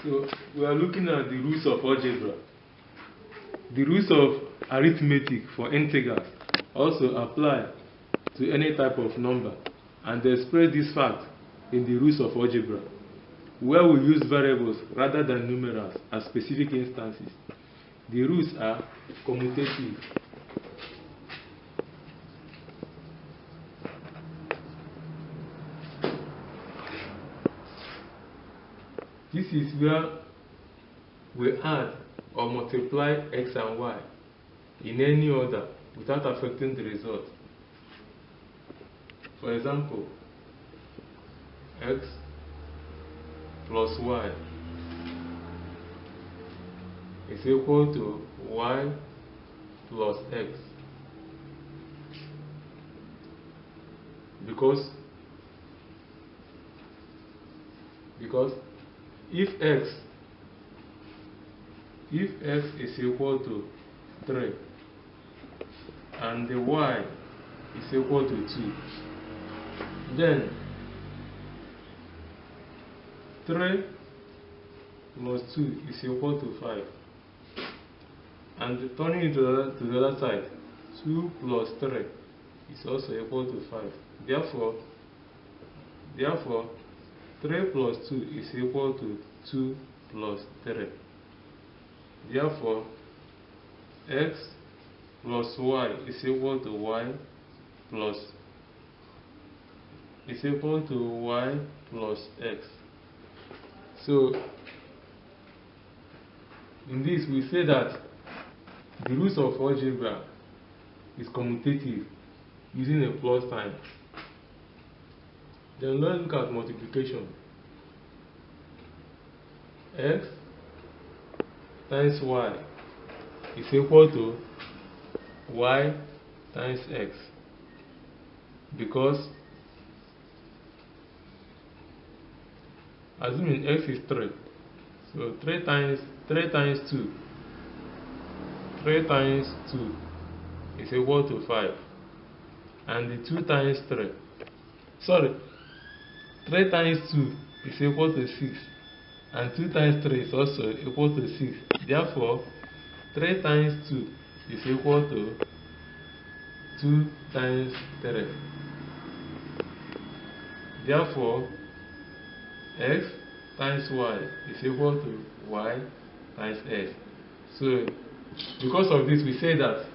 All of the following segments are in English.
So we are looking at the rules of algebra. The rules of arithmetic for integers also apply to any type of number, and they express this fact in the rules of algebra, where we use variables rather than numerals as specific instances. The rules are commutative, this is where we add or multiply x and y in any order without affecting the result. For example, x plus y is equal to y plus x, because if x is equal to 3 and the y is equal to 2, then 3 plus 2 is equal to 5, and turning it to the other side, 2 plus 3 is also equal to 5. Therefore 3 plus 2 is equal to 2 plus 3. Therefore, x plus y is equal to y plus x. So, in this we say that the rules of algebra is commutative using a plus sign. Then let's look at multiplication. X times y is equal to y times x, because assuming x is 3, so 3 times 2 is equal to 5, and the 2 times 3 times 2 is equal to 6, and 2 times 3 is also equal to 6. Therefore 3 times 2 is equal to 2 times 3. Therefore x times y is equal to y times x. So because of this, we say that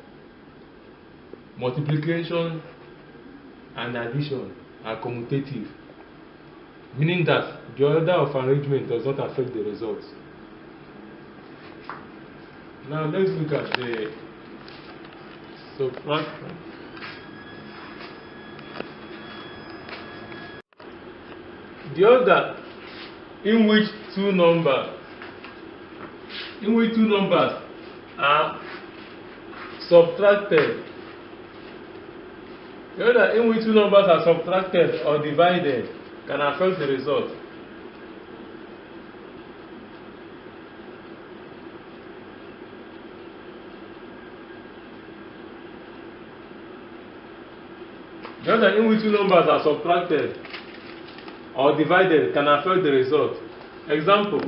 multiplication and addition are commutative, meaning that the order of arrangement does not affect the results. Now let's look at the subtraction. The order in which two numbers are subtracted, or divided can affect the result. The order in which two numbers are subtracted or divided can affect the result. Example: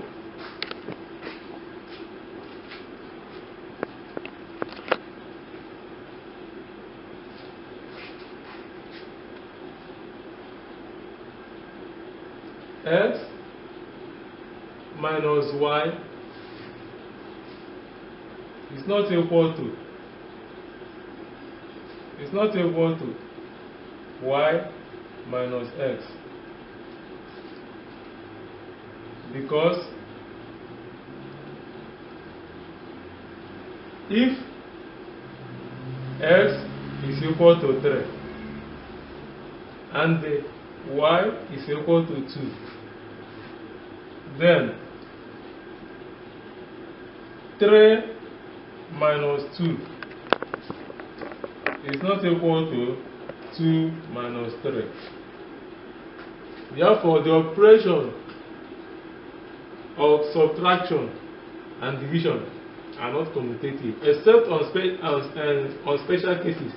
x minus y is not equal to y minus x, because if x is equal to 3 and the y is equal to 2, then 3 minus 2 is not equal to 2 minus 3. Therefore, the operation of subtraction and division are not commutative, except on special cases.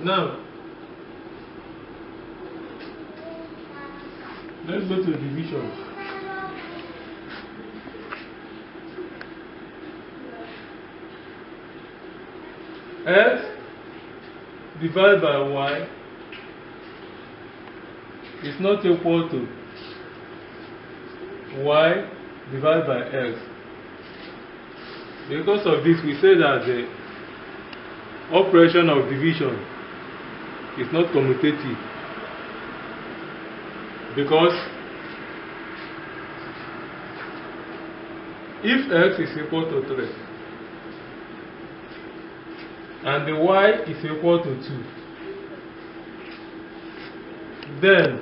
Now, Let's go to division. X divided by y is not equal to y divided by x. Because of this, we say that the operation of division is not commutative, because if x is equal to 3 and the y is equal to 2, then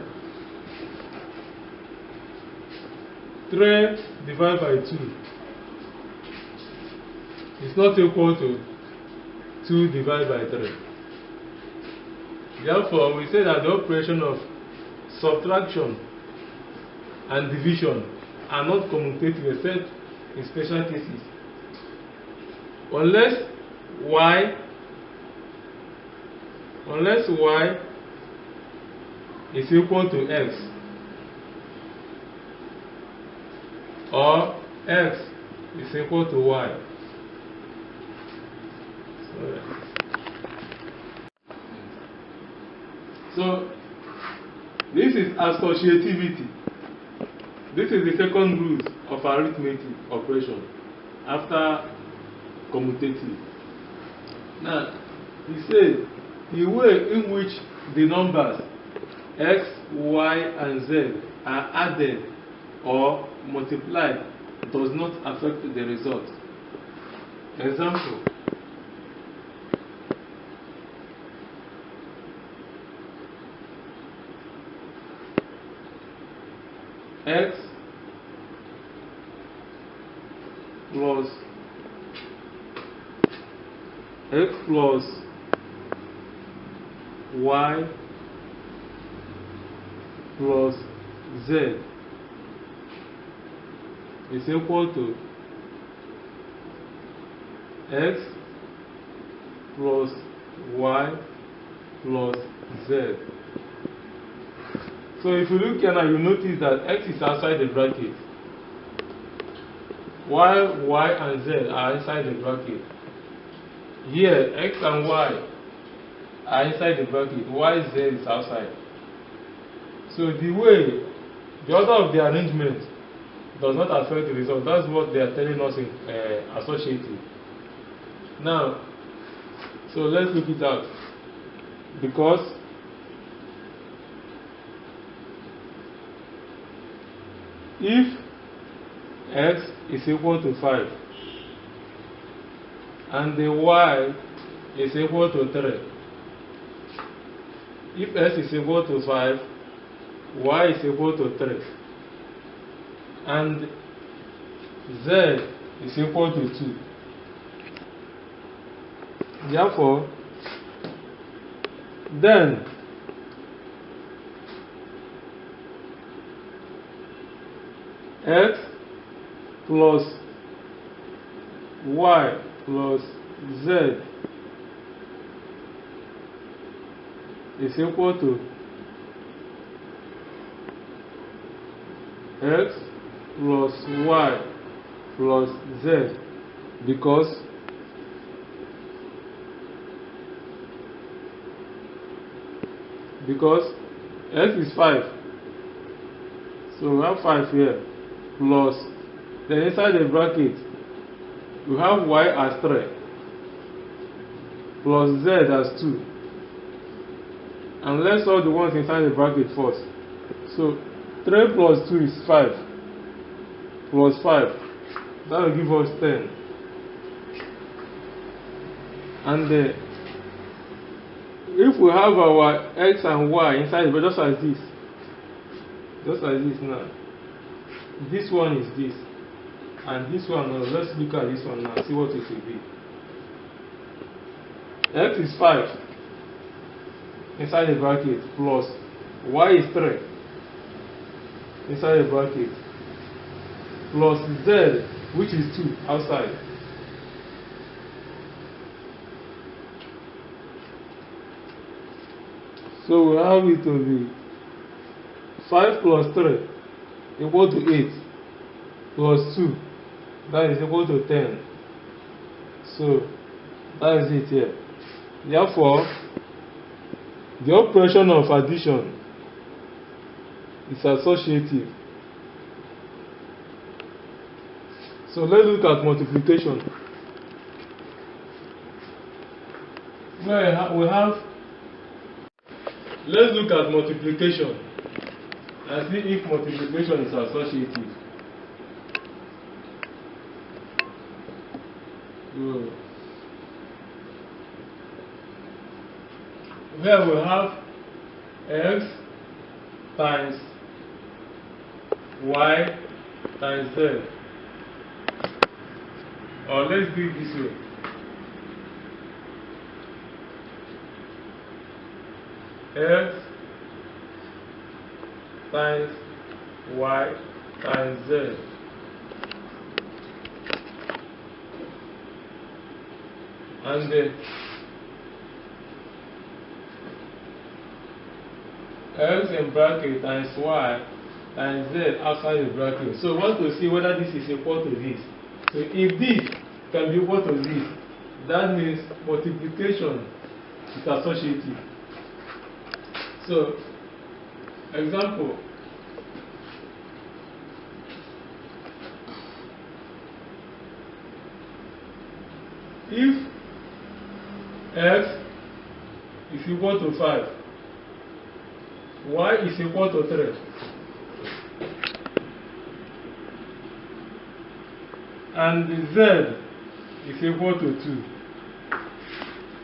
3 divided by 2 is not equal to 2 divided by 3. Therefore, we say that the operation of subtraction and division are not commutative except in special cases. Unless y is equal to x, or x is equal to y. So this is associativity. This is the second rule of arithmetic operation after commutative. Now, he said the way in which the numbers x, y, and z are added or multiplied does not affect the result. Example: x plus y plus z is equal to x plus y plus z. So if you look here now, you notice that x is outside the bracket, while y and z are inside the bracket. Here, x and y are inside the bracket, while z is outside. So the order of the arrangement does not affect the result. That's what they are telling us in associative. Now, so let's look it out. Because if x is equal to 5 and the y is equal to 3, if x is equal to 5, y is equal to 3, and z is equal to 2, therefore, then x plus y plus z is equal to x plus y plus z, because x is 5, so we have 5 here, plus then inside the bracket we have y as 3 plus z as 2, and let's solve the ones inside the bracket first. So 3 plus 2 is 5 plus 5, that will give us 10, and if we have our x and y inside, but just as this now, this one is this, and this one, let's look at this one now, see what it will be. X is 5 inside the bracket, plus y is 3 inside the bracket, plus z, which is 2 outside. So we have it to be 5 plus 3 equal to 8 plus 2, that is equal to 10. So that is it here. Therefore, the operation of addition is associative. So let's look at multiplication. Let's look at multiplication and see if multiplication is associative. So, here we have x times y times z. Or let's do it this way. X times y times z. And then x in bracket times y times z outside the bracket. So we want to see whether this is equal to this. So if this can be equal to this, that means multiplication is associative. So, example, if x is equal to 5, y is equal to 3, and z is equal to 2,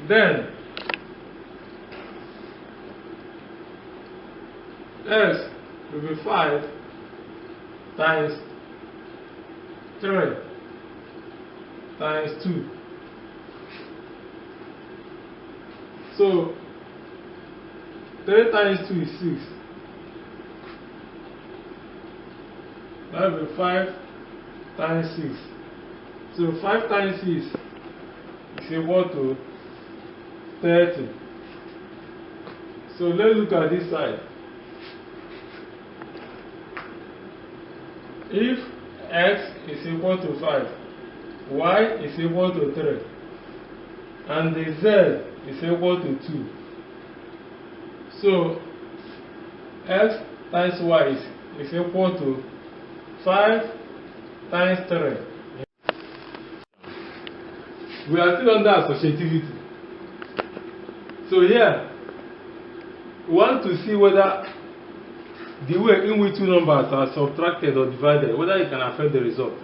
then x will be 5 times 3 times 2. So 3 times 2 is 6. That will be 5 times 6. So 5 times 6 is equal to 30. So let's look at this side. If x is equal to 5, y is equal to 3, and the z is equal to 2. So x times y is equal to 5 times 3. We are still under associativity. So here, we want to see whether the way in which two numbers are subtracted or divided, whether it can affect the result.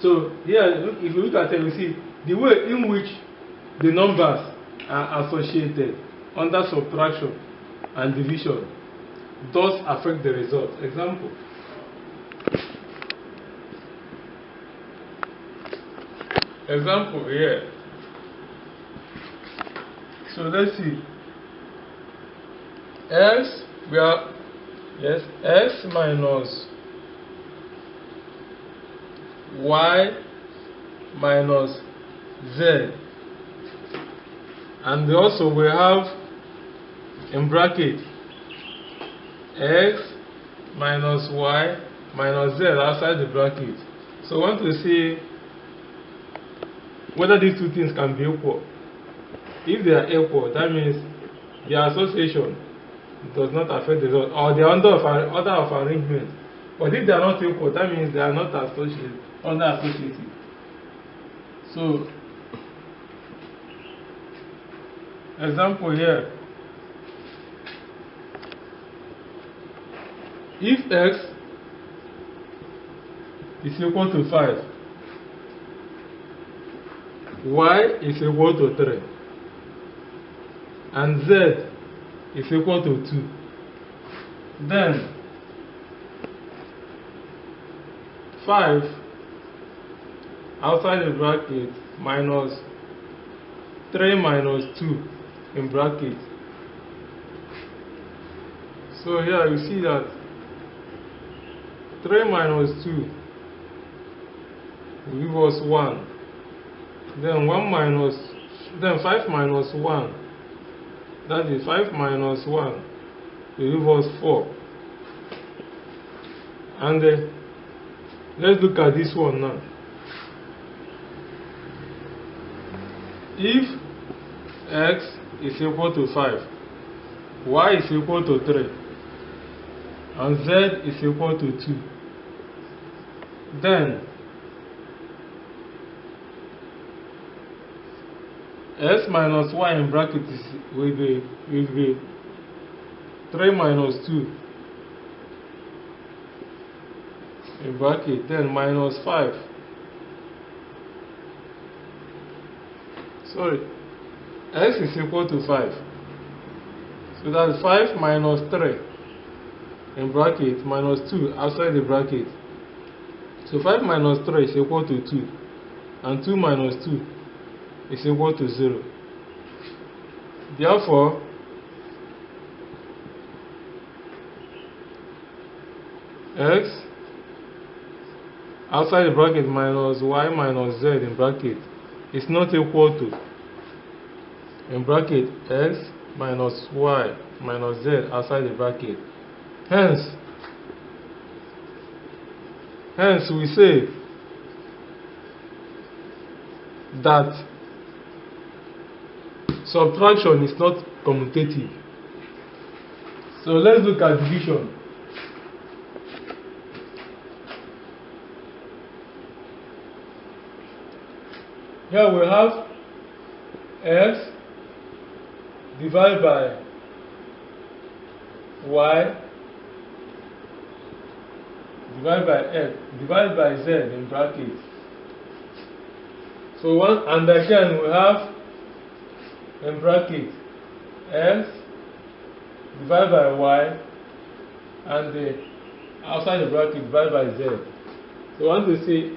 So here, if you look at it, you see the way in which the numbers are associated under subtraction and division does affect the result. Example. Example here. So let's see. X minus y minus z, and also we have in bracket x minus y minus z outside the bracket. So I want to see whether these two things can be equal. If they are equal, that means their association does not affect the result, or they are under of arrangement. But if they are not equal, that means they are not associated, under associative. So, example here. If x is equal to 5, y is equal to 3, and z is equal to 2, then 5 outside the bracket minus 3 minus 2 in bracket. So here you see that 3 minus 2 will give us 1. Then 5 minus 1, that is 5 minus 1 will give us 4. And let's look at this one now. If x is equal to 5, y is equal to 3, and z is equal to 2, then x minus y in bracket will be 3 minus 2 in bracket, then minus 5. Sorry, x is equal to 5. So that's 5 minus 3 in bracket minus 2 outside the bracket. So 5 minus 3 is equal to 2, and 2 minus 2 is equal to 0. Therefore, x outside the bracket minus y minus z in bracket is not equal to, in bracket, x minus y minus z outside the bracket. Hence we say that subtraction is not commutative. So let's look at division. Here we have x divided by y divided by x divided by z in bracket. So and again we have in bracket x divided by y, and outside the bracket divided by z. So we want to see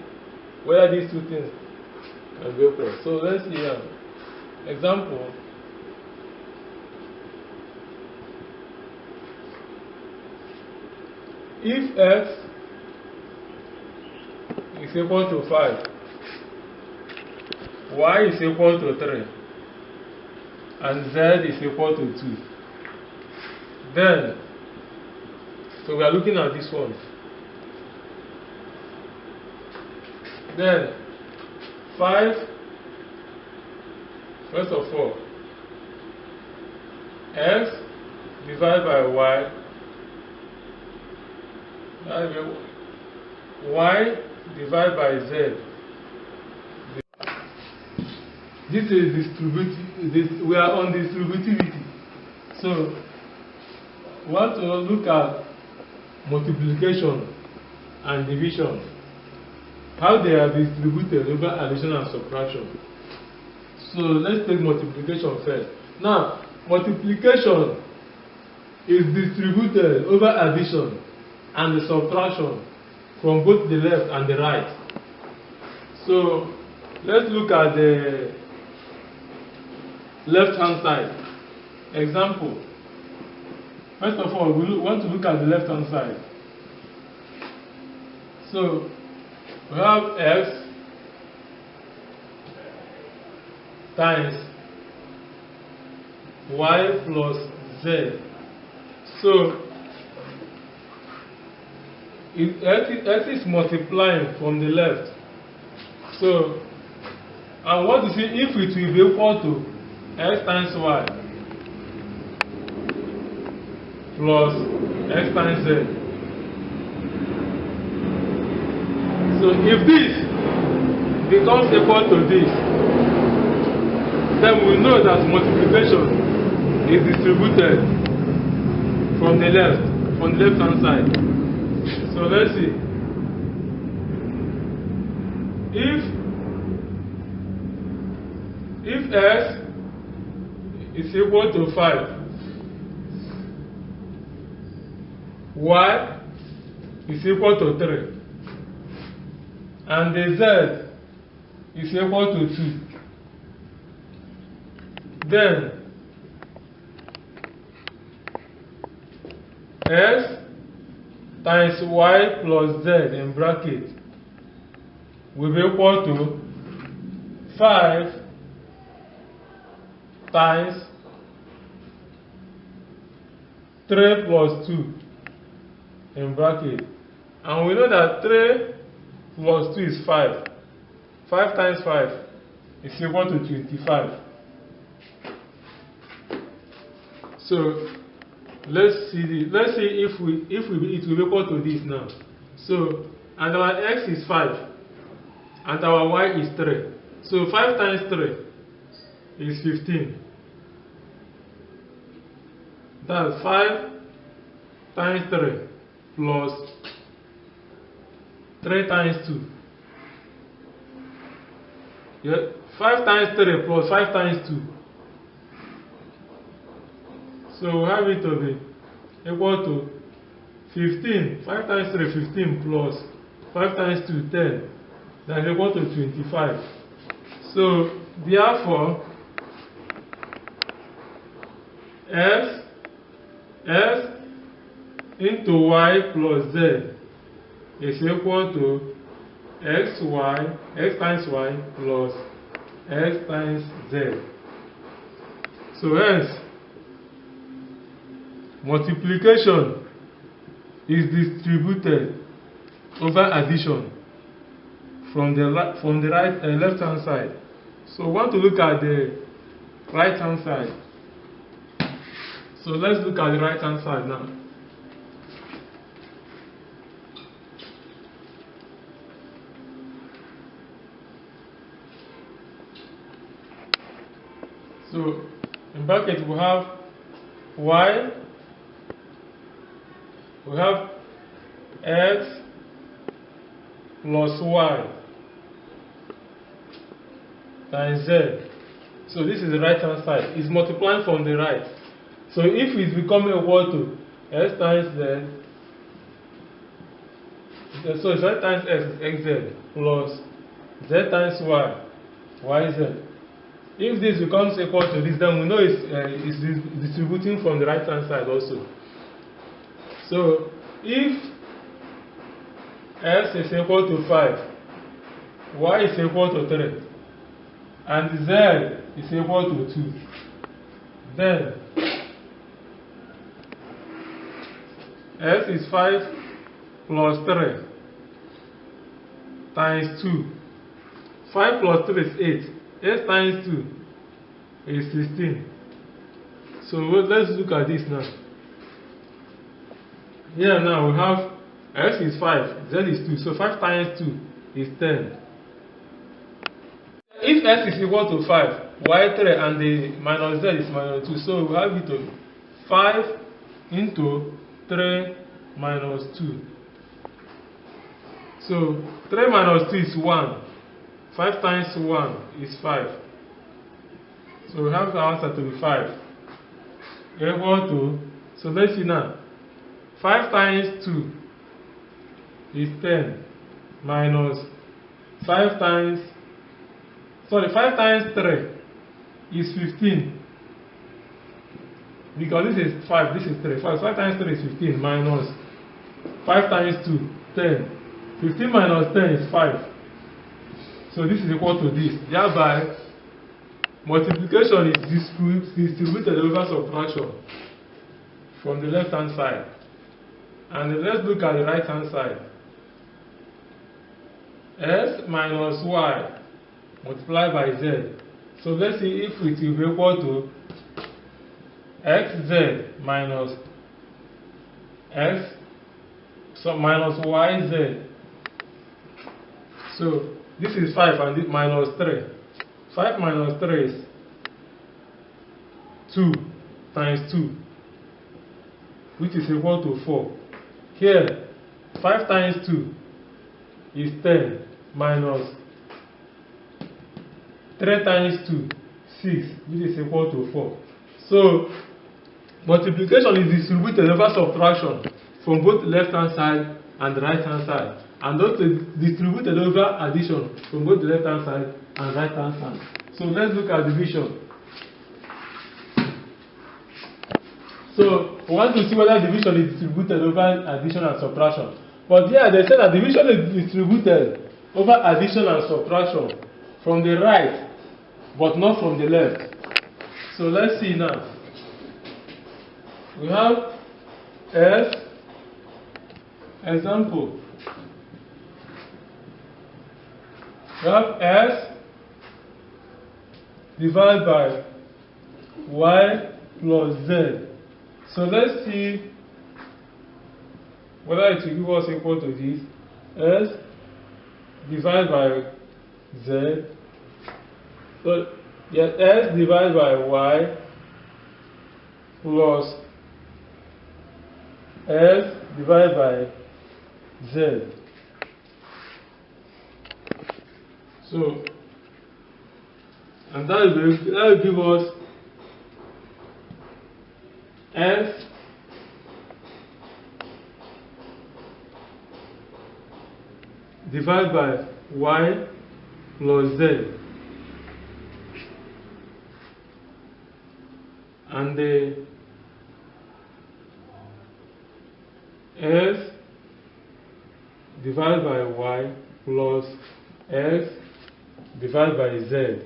whether these two things can be equal. So let's see here. Example. If x is equal to 5, y is equal to 3, and z is equal to 2, then, so we are looking at this one. Then 5, first of all, x divided by y, y divided by z. This is distributive. We are on distributivity. So we want to look at multiplication and division, how they are distributed over addition and subtraction. So let's take multiplication first. Now, multiplication is distributed over addition and the subtraction from both the left and the right. So let's look at the left hand side. Example. First of all, we want to look at the left hand side. So we have x times y plus z. So x is multiplying from the left. So, and what you see, if it will be equal to x times y plus x times z. So if this becomes equal to this, then we know that multiplication is distributed from the left hand side. So let's see. If x is equal to 5, y is equal to 3, and the z is equal to 2, then x times y plus z in bracket will be equal to 5 times 3 plus 2 in bracket, And we know that 3 plus 2 is 5. 5 times 5 is equal to 25. So let's see if it will be equal to this now. So, and our x is 5 and our y is 3. So 5 times 3 is 15. That's 5 times 3 plus 3 times 2. Yeah, 5 times 3 plus 5 times 2. So we have it to be equal to 15. 5 times 3, 15 plus 5 times 2, 10. That is equal to 25. So therefore, x into y plus z is equal to x times y plus x times z. So hence, multiplication is distributed over addition from the left hand side. So we want to look at the right hand side. So let's look at the right hand side now. So in bracket we have y, we have x plus y times z. So this is the right hand side. It's multiplying from the right. So if it's becoming equal to x times z, so z times x is xz plus z times y, yz. If this becomes equal to this, then we know it's distributing from the right hand side also. So if x is equal to 5, y is equal to 3, and z is equal to 2, then x is 5 plus 3 times 2. 5 plus 3 is 8. 8 times 2 is 16. So let's look at this now. Here now we have x is 5, z is 2. So 5 times 2 is 10. If x is equal to 5, y 3 and the minus z is minus 2. So we have it to 5 into 3 minus 2. So 3 minus 2 is 1. 5 times 1 is 5. So we have the answer to be 5. Equal to, so let's see now. 5 times 2 is 10 minus 5 times 3 is 15. Because this is 5, this is 3. 5 times 3 is 15 minus 5 times 2, 10. 15 minus 10 is 5. So this is equal to this. Thereby, multiplication is distributed over subtraction from the left hand side. And let's look at the right hand side. S minus y multiplied by z. So let's see if it will be equal to xz minus x, so minus yz. So this is 5 and this minus 3. 5 minus 3 is 2 times 2, which is equal to 4. Here, 5 times 2 is 10 minus 3 times 2, 6, which is equal to 4. So, multiplication is distributed over subtraction from both the left hand side and the right hand side. And also distributed over addition from both the left hand side and right hand side. So let's look at division. So we want to see whether division is distributed over addition and subtraction. But here they say that division is distributed over addition and subtraction from the right, but not from the left. So let's see now. We have S, example, We have s divided by y plus z. So let's see whether it will give us equal to this. S divided by z. So yes, s divided by y plus s divided by z. So, and that will give us s divided by y plus z, and the s divided by y plus s divided by z.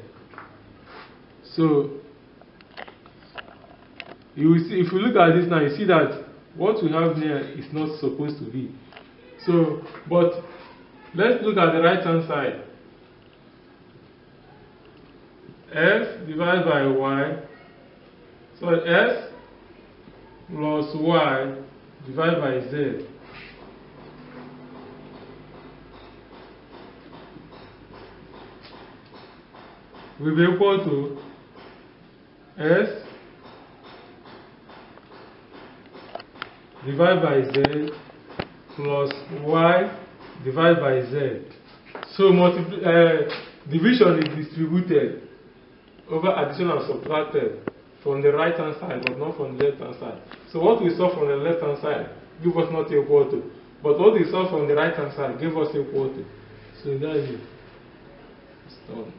So you will see, if you look at this now, you see that what we have here is not supposed to be. So, but let's look at the right hand side. S divided by y, so s plus y divided by z. Will be equal to s divided by z plus y divided by z. So division is distributed over addition and subtracted from the right hand side, but not from the left hand side. So what we saw from the left hand side give us not equal to, but what we saw from the right hand side gave us equal to. So that is it. It's done.